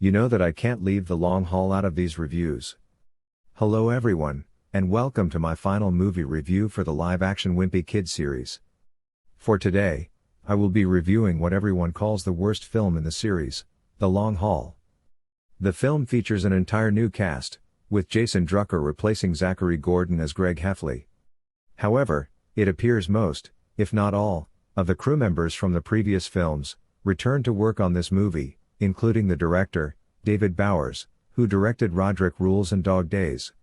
You know that I can't leave the long haul out of these reviews. Hello everyone, and welcome to my final movie review for the live-action Wimpy Kid series. For today, I will be reviewing what everyone calls the worst film in the series, The Long Haul. The film features an entire new cast, with Jason Drucker replacing Zachary Gordon as Greg Heffley. However, it appears most, if not all, of the crew members from the previous films, returned to work on this movie, including the director, David Bowers, who directed Roderick Rules and Dog Days.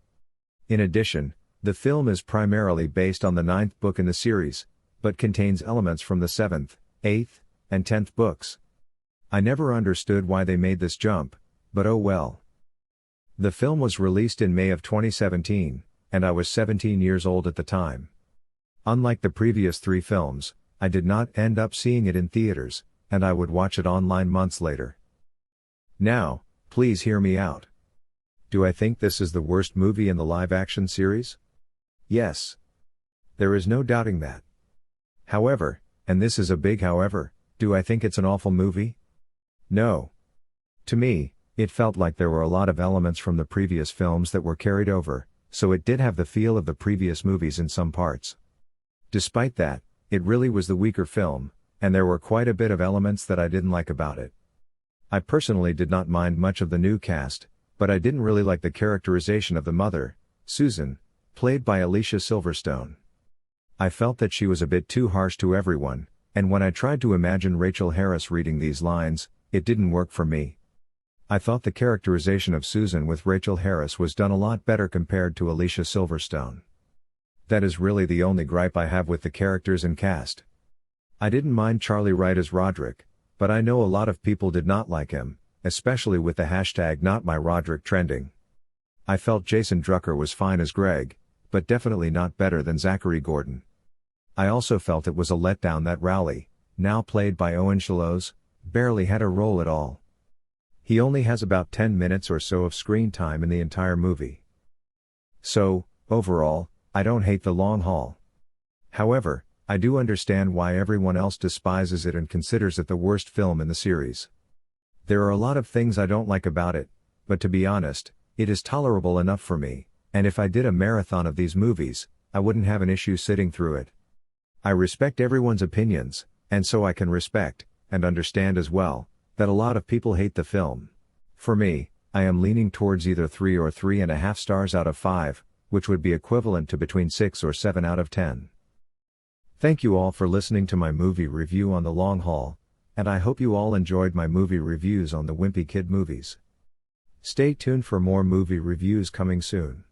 In addition, the film is primarily based on the 9th book in the series, but contains elements from the 7th, 8th, and 10th books. I never understood why they made this jump, but oh well. The film was released in May of 2017, and I was 17 years old at the time. Unlike the previous 3 films, I did not end up seeing it in theaters, and I would watch it online months later. Now, please hear me out. Do I think this is the worst movie in the live-action series? Yes. There is no doubting that. However, and this is a big however, do I think it's an awful movie? No. To me, it felt like there were a lot of elements from the previous films that were carried over, so it did have the feel of the previous movies in some parts. Despite that, it really was the weaker film, and there were quite a bit of elements that I didn't like about it. I personally did not mind much of the new cast, but I didn't really like the characterization of the mother, Susan, played by Alicia Silverstone. I felt that she was a bit too harsh to everyone, and when I tried to imagine Rachel Harris reading these lines, it didn't work for me. I thought the characterization of Susan with Rachel Harris was done a lot better compared to Alicia Silverstone. That is really the only gripe I have with the characters and cast. I didn't mind Charlie Wright as Roderick, but I know a lot of people did not like him, especially with the hashtag #NotMyRoderick trending. I felt Jason Drucker was fine as Greg, but definitely not better than Zachary Gordon. I also felt it was a letdown that Rowley, now played by Owen Shalos, barely had a role at all. He only has about 10 minutes or so of screen time in the entire movie. So, overall, I don't hate The Long Haul. However, I do understand why everyone else despises it and considers it the worst film in the series. There are a lot of things I don't like about it, but to be honest, it is tolerable enough for me, and if I did a marathon of these movies, I wouldn't have an issue sitting through it. I respect everyone's opinions, and so I can respect, and understand as well, that a lot of people hate the film. For me, I am leaning towards either 3 or 3.5 stars out of 5, which would be equivalent to between 6 or 7 out of 10. Thank you all for listening to my movie review on The Long Haul, and I hope you all enjoyed my movie reviews on the Wimpy Kid movies. Stay tuned for more movie reviews coming soon.